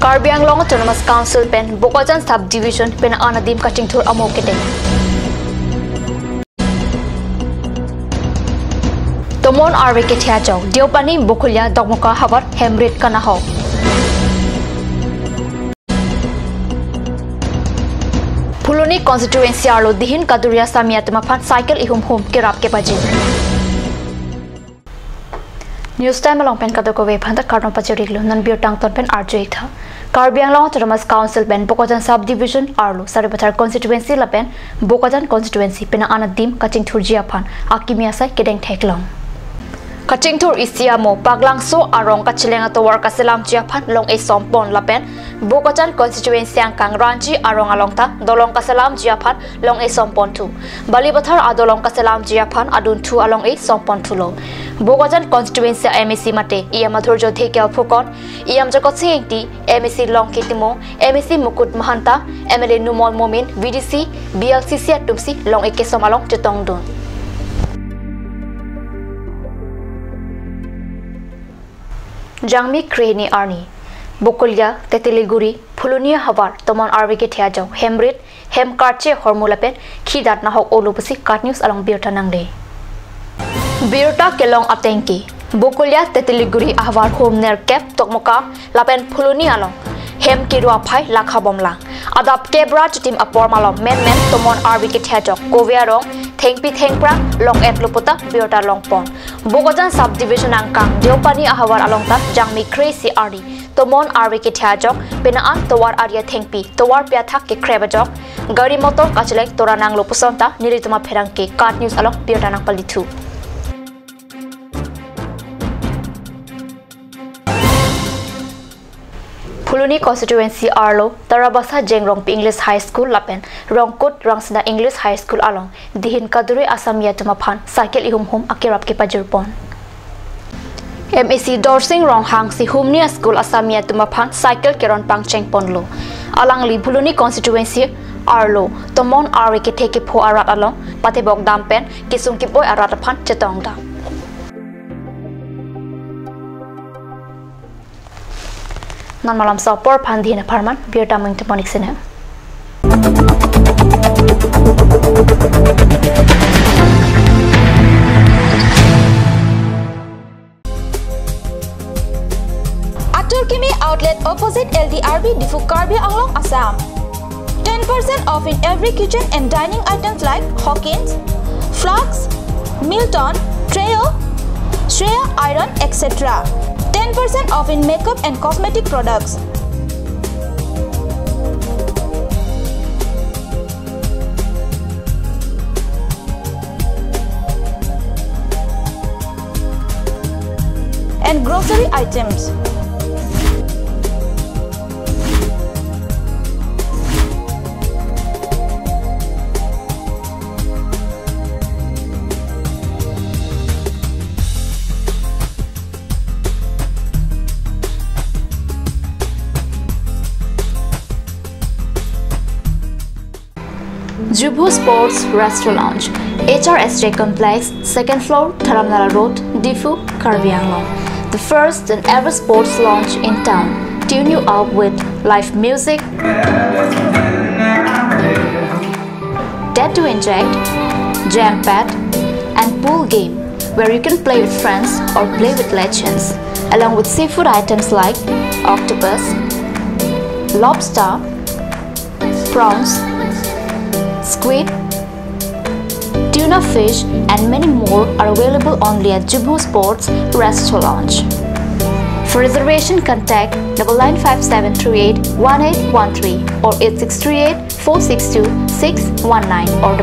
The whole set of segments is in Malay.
Karbi Anglong Autonomous Council pen Bokajan Subdivision pen anadim kaching thur amokete. Tomon arwe ke thiajo Diopani Bokulya Dogmoka Havar Hemrit Kanaho. Puluni constituency arlo dihin Kaduria Samiat Mafan cycle ihum home kirap ke baji. News time along pen kadoko web handa karno pachiriglo nan biotang ton pen arjo tha. Karbi Anglong Autonomous Council pen Bokajan Subdivision arlo Saribathar constituency la pen Bokajan constituency pen anadim kaching thurjia phan akimia sai kedeng theklong. Kaching thur isiamo paglang so arong kachilenga to war kaselam chia phan long e sompon la pen Bokajan constituency ang kang ranji arong alongta dolong kaselam chia phan long e sompon tu Balibathar adolong kaselam chia phan adun thu along e sompon thu lo Bokajan constituency MEC mate iamadhur jodhe kyal phukon iam jakot singti MEC long kitimo MEC mukut mahanta MLA numol momin VDC BLCC atumsi long e kesom along chetong dun Jangmi Krehni Arni Bokulya Tetiliguri Pulunia Havar Tomon Arvike Thiajo Hemrit Hem Karche Hormulapen Khidat na hok olupasi Kat News along Birta Nangde Birta Kelong Atenki Bokulya Tetiliguri Havar Home Ner Kep Tokmoka Lapen Pulunia along Hem Kirua Pai Lakha Bomlang Adap Kebra Chitim Apor Malom Men Tomon Arvike Thiajo Koviarong Thengpi Thengpra Long et Luputa Birta Longpon Bokajan Subdivision Angkang Diopani Ahawar Alongta Jangmi Crazy Ardi Tomon Arvike Thiajok Penaan Towar Arya Thengpi Towar Piathak ke Krebajok Gari Motor Kachelek Toranang Lopusonta Nirituma Pherangke Kat News along Birta Nang Palitu Puluni constituency Arlo Tarabasa Jengrong English High School Lapen Rongkut Rangsna English High School along Dihin Kaduri Asamia Tumaphan Cycle ihum hum akirap ke pajurpon MEC Dorsing Rong Hang si Humnia School Asamia Tumaphan Cycle keron pangcheng ponlo alang li Puluni constituency Arlo Tomon Arike Teke Po Arat along Patebok Dampen Kisung Kipoy Arat aphan Chetongda Non malam sapor pandhina parman Birta ming teponik sine Aturkimi outlet opposite LDRB Difu Karbi Anglong Assam 10% off in every kitchen and dining items like Hawkins, Flux, Milton, Treo, Shreya Iron etc. 10% off in makeup and cosmetic products. And grocery items. Jubu Sports Restaurant HRSJ Complex, 2nd floor, Dharamnala Road, Difu, Karbi Anglong. The first and ever sports lounge in town. Tune you up with live music, Dare to Inject, Jam Pad, and pool game where you can play with friends or play with legends, along with seafood items like octopus, lobster, prawns, squid, tuna fish and many more are available only at Jubu Sports Restaurant. For reservation contact 9957381813 or 8638462619 or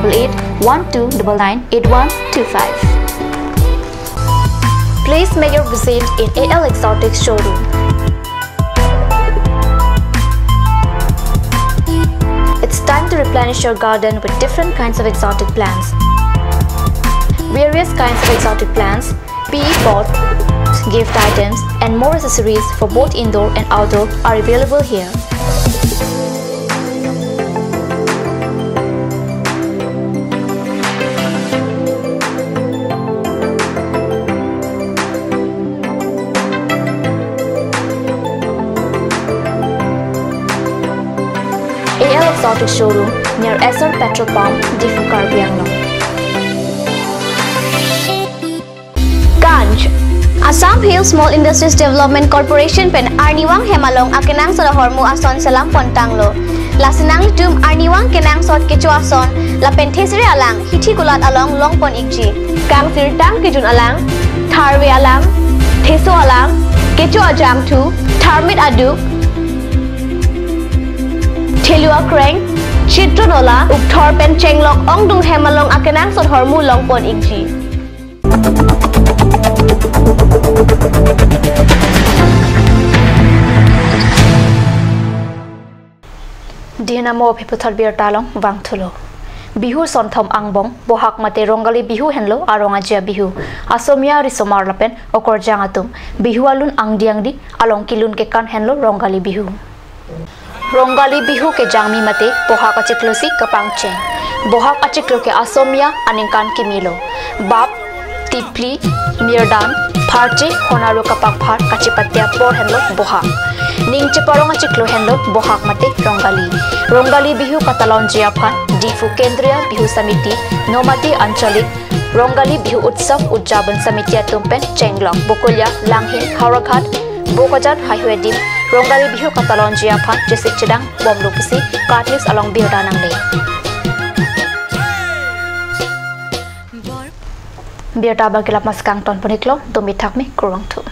8812998125. Please make your visit in AL Exotic showroom. It's time to replenish your garden with different kinds of exotic plants. Various kinds of exotic plants, PE pots, gift items, and more accessories for both indoor and outdoor are available here. exotic showroom near Esor Petrol Pump, Difu Karbi Anglong. Ganj Assam Hill Small Industries Development Corporation pen Arniwang Hemalong akenang sa hormu ason salam pontanglo. Lasinang litum Arniwang kenang sot kecu ason la penthesri alang hithi kulat along longpon ikji. Kang sirtang kijun alang tharwe alang theso alang kecu ajam tu tharmit aduk Thelua Kreng Chitronola Ukthor pen chenglok ongdung Hemalong akenang sot hormu longpon ikji. Dinamo Piputhal Bir Talong Wangthulo Bihu Sonthom Angbong Bohak Mate Rongali Bihu Henlo Arongaja Bihu Asomia Risomar Lapen Okor Jangatum Bihu Alun Angdiangdi Along Kilun Kekan Henlo Rongali Bihu Rongali Bihu ke Jangmi Mate Bohak Achiklosi Kapangche Bohak Achiklo ke Asomia Aningkan Kimilo Bab Tipli Mirdan Parche Honaru Kapak Phar Kachipatya Por Henlo Bohak Ning Chiparong Achiklo Henlo Bohak Mate Rongali Bihu Katalon Jiaphan Difu Kendriya Bihu Samiti Nomati Anchalik Rongali Bihu Utsav Ujjaban Samiti Tumpen Chenglok Bokolya Langhin Haurakhat Bokajat Haihuedim Rongali Bihu Katalon Jiaphan Jesik Chedang Bomlupusi Katnis along Birdanang Le Birta Bagilap Maskang Ton Puniklo Tumithak Me Kurang Tu